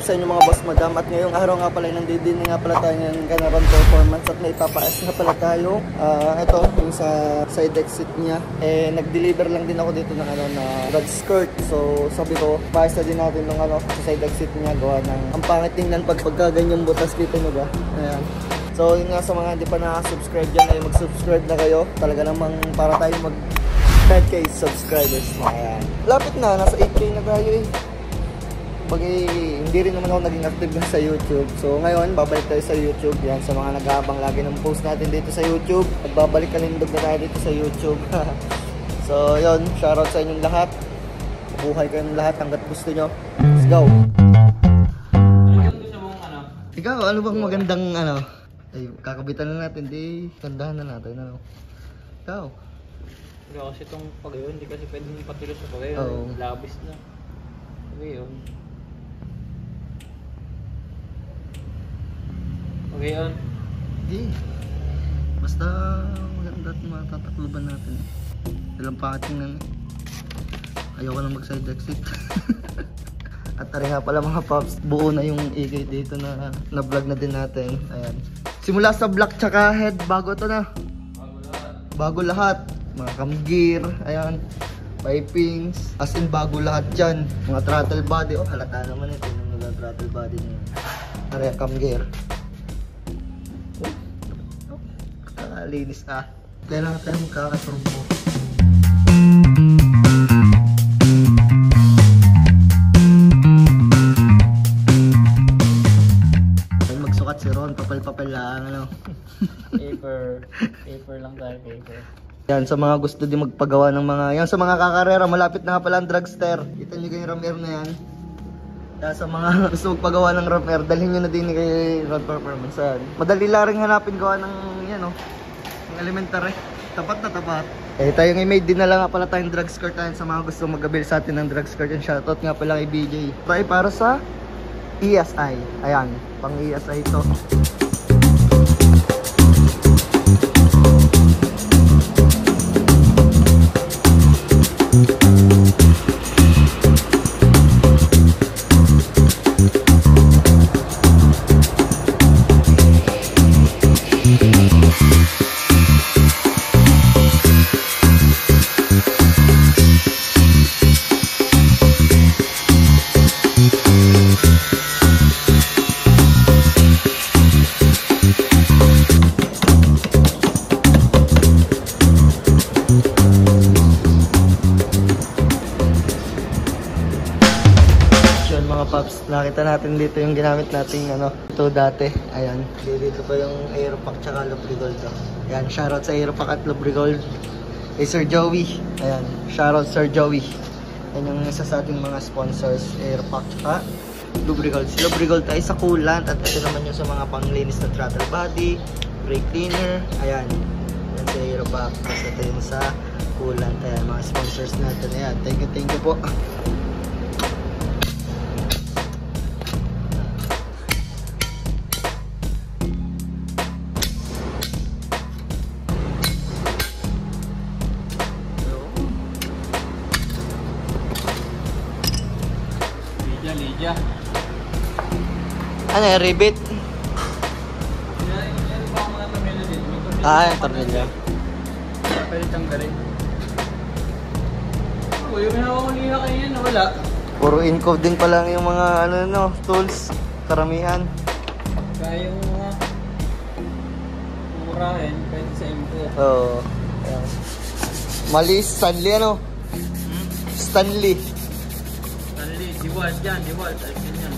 sa inyo mga boss madam. At ngayong araw nga pala, nandidin nga pala tayo ng Ganaron Performance at may ipapaas nga pala tayo. Ito, yung sa side exit niya. Nag-deliver lang din ako dito ng na rod skirt. So sabi ko, paas na din natin ng sa side exit niya. Gawa ng ang pangit tingnan pagkaganyang butas dito mo ba. Ayan. So yun nga, sa mga hindi pa nakasubscribe dyan ay mag-subscribe na kayo. Talaga namang para tayo mag 10k subscribers. Ayan. Lapit na, nasa 8k na tayo eh. Bagay, hindi rin naman ako naging active na sa YouTube. So ngayon, babalik tayo sa YouTube. Yan, sa mga nag-aabang lagi ng post natin dito sa YouTube. Nagbabalik kalindog na tayo dito sa YouTube. So yun, shoutout sa inyong lahat. Mabuhay kayong lahat hanggat gusto nyo. Let's go! Ikaw, ano bang magandang ay, kakabitan na natin, di tandahan na natin, Ikaw? Hindi kasi itong pagayon, hindi kasi pwedeng patilos sa pagayon. Oh. Labis na. Pagayon. Pagayon. Di. Basta maganda at matatakluban natin. Dalang pating na. Ayoko na mag-side exit. At tari nga pala mga pops, buo na yung EK dito na vlog na din natin. Ayan. Simula sa black tsaka head, bago to na. Bago lahat. Bago lahat. Mga cam gear, ayan. Pipings, as in bago lahat dyan. Mga throttle body, oh halata naman ito yung mga throttle body niya. Tari cam gear. Oh, kakalinis Kailangan tayo magkakaturbo. Magsukat si Ron, papel-papel lang, Paper lang tayo, paper. Yan, sa mga gusto din magpagawa ng mga, yan sa mga kakarera, malapit na nga pala ang dragster. Kita nyo yung rammer na yan. Yan, sa mga gusto magpagawa ng rammer, dalhin nyo na din kay Road Performance. Madali lang rin hanapin gawa ng, ng elementary. Tapat na tapat. Tayo ngayon din na lang nga pala tayong drag skirt sa mga gusto mag-avail sa atin ng drag skirt. Yung shoutout nga pala kay BJ. Try para sa ESI. Ayan, pang ESI ito. Nakita natin dito yung ginamit nating ito dati. Ayan. Dito pa yung Aeropack tsaka Lubrigold. Ayan, shoutout sa Aeropack at Lubrigold. Sir Joey. Ayan, shoutout Sir Joey. Yan yung isa sa ating mga sponsors, Aeropack tsaka Lubrigold. Si Lubrigold ay sa coolant at ito naman yung sa mga panglinis na throttle body, brake cleaner. Ayan. Yan si Aeropack. Tapos ito yung sa coolant. Ayan, mga sponsors natin. Ayan, thank you po. Lydia. Ano yung ribbit? Yan pa ang mga tornilyo dito. Yung tornilyo. Pwede tanggalin. Yung minawakaliha kayo yan, wala. Puro encoding pa lang yung mga tools. Karamihan. Kaya yung mga murahin, pwede sa M2. Oo. Mali, Stanley Stanley. DeWalt yan, DeWalt. Ayun yan.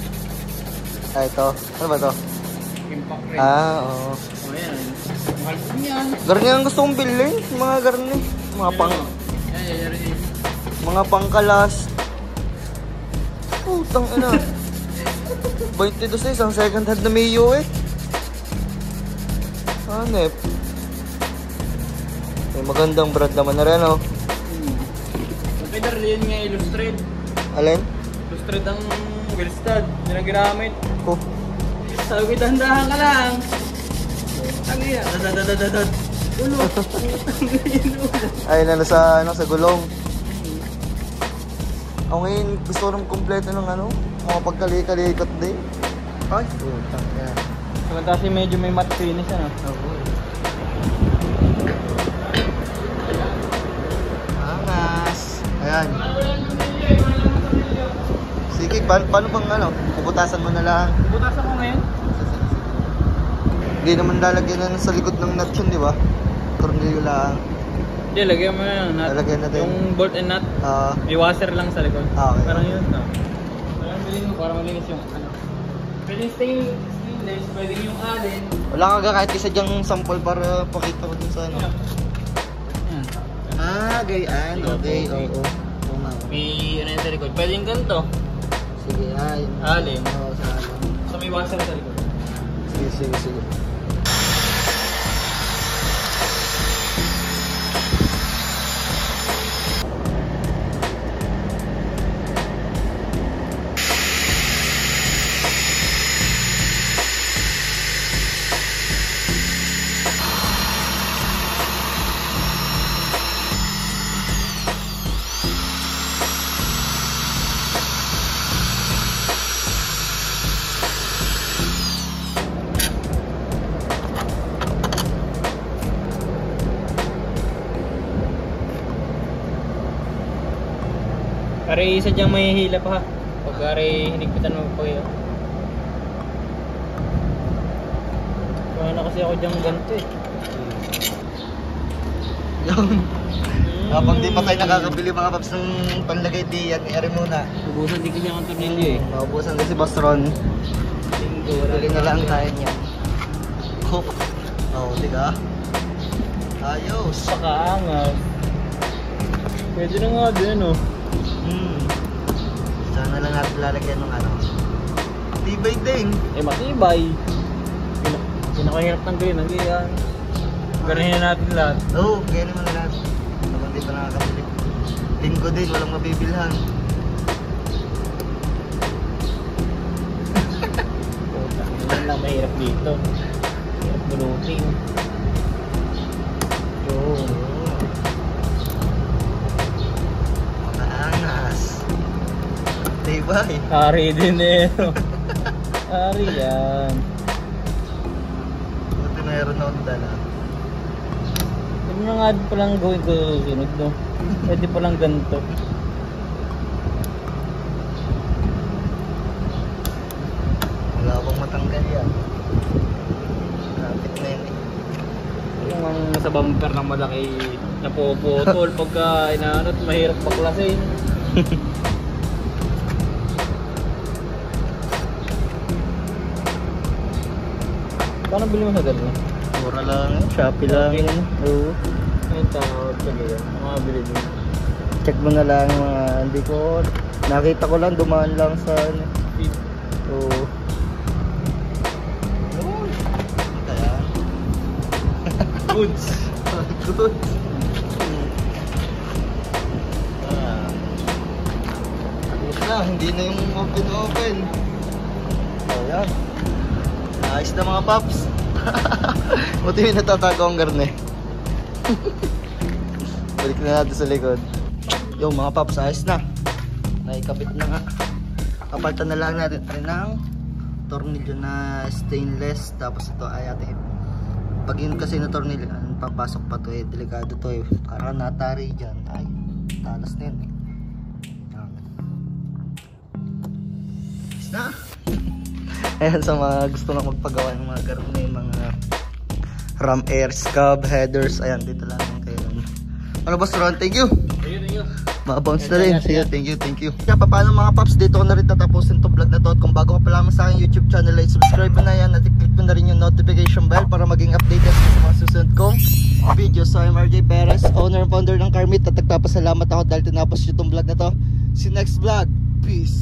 Ito. Ano ba to? Impact rin. Oo. O yan. Mahal din yan. Garni ang gusto kong bilhin. Mga garni. Mga pangkalas. Putang ina. 22 sa isang second hand na Mio eh. Hanep. May magandang brand naman na rin Okay na rin nga Illustrate. Alin? Illustrate ang wheel stud. Yun ang ginamit. Oh. Sabi ko, dahan-dahan ka lang. Ano yan? Dadadadadad. Ulo. Ay, sa gulong. Ako ngayon, gusto ko ng kompleto ng Mga pagkali-kalikot din. Ay, utang yan. Kasi medyo may matte finish ano. Oo. Angas. Ayan. Sige, paano bang ano? Puputasan mo na lang. Butasan ko ngayon. Hindi naman lalagyan na sa likod ng nut yun, di ba? Tornilyo lang. Hindi, lagyan mo na nut. Lalagyan natin. Yung bolt and nut. May washer lang sa likod. Okay. Parang yun. Parang malinis, para malinis yung ano. Pwede stainless, pwede yung allen. Wala ka kahit isa dyang sample para pakita ko din sa ano. Yan. Gayaan. Okay, oo. May ano yun sa likod. Pwede yung ganito. Sige, ayun. Allen. Oo, sa alin. So may washer sa likod. Sige. Pare isa dyang may hila pa ha. Pag pare hinigpitan mo pa yun. Kaya na kasi ako dyang ganito eh. Yun. Habang di pa tayo nakakabili mga paps ng panlagay diyan, i-ari muna. Ubusan din kasi ang tornilyo eh. Maubusan din si Boss Ron. Bili na lang tayo niya. Oh, diga. Ayos. Pakaangas. Pwede na nga din oh. Sana lang natin lalagyan ng ano. Tibay din. Eh matibay. Pinakahirap ng ganyan. Ganahin na natin lahat. Oo, ganyan naman lahat. Habang di pa nakakabili. Linggo din, walang mabibilhan. Yan lang mahirap dito. Hirap bulutin. Oo. Makaangas. Tibay. Ari din eh. Ari yan. Buti mayroon akong dala. Ano na nga palang gawin ko sunod no? Pwede palang ganito. Wala akong matanggal yan. Kapit na yun eh. Yung ang nasa bumper ng malaki napuputol pagka inaanot mahirap baklasin. Paano bili mo sa dalawa? Mura lang yun. Shopee lang yun. Oo. Ayun tawag sa ganyan. Mga bili mo. Check mo na lang mga hindi ko. Nakita ko lang dumaan lang sa ano. Oo. Kaya. Goods. Good. Ayos na, hindi na yung open. Oh, yan. Ayos na mga paps. Buti may natatago ang garne. Balik na natin sa likod. Yung mga paps, ayos na. Naikabit na nga. Kapalitan na lang natin ng tornilyo na stainless. Tapos ito ay ating pag yun kasi na tornilyo, papasok pa to eh. Delikado to eh. Parang natari dyan. Ay, talas na yun eh. Yan. Ayos na. Ayan, sa mga gusto na magpagawa ng mga garne, mga ram air, scab, headers. Ayan, dito lang kayo. Ano ba, Ron? Thank you. Thank you. Ma-bounce na rin. Sige, thank you. Kaya paano mga paps, dito ko na rin tatapusin itong vlog na to. At kung bago ka pa lamang sa aking YouTube channel, ay subscribe mo na yan at i-click mo na rin yung notification bell para maging updated sa mga susunod kong videos. So I'm RJ Perez, owner and founder ng Carmeet. At nagpapasalamat ako dahil tinapos yung itong vlog na to. See you next vlog. Peace.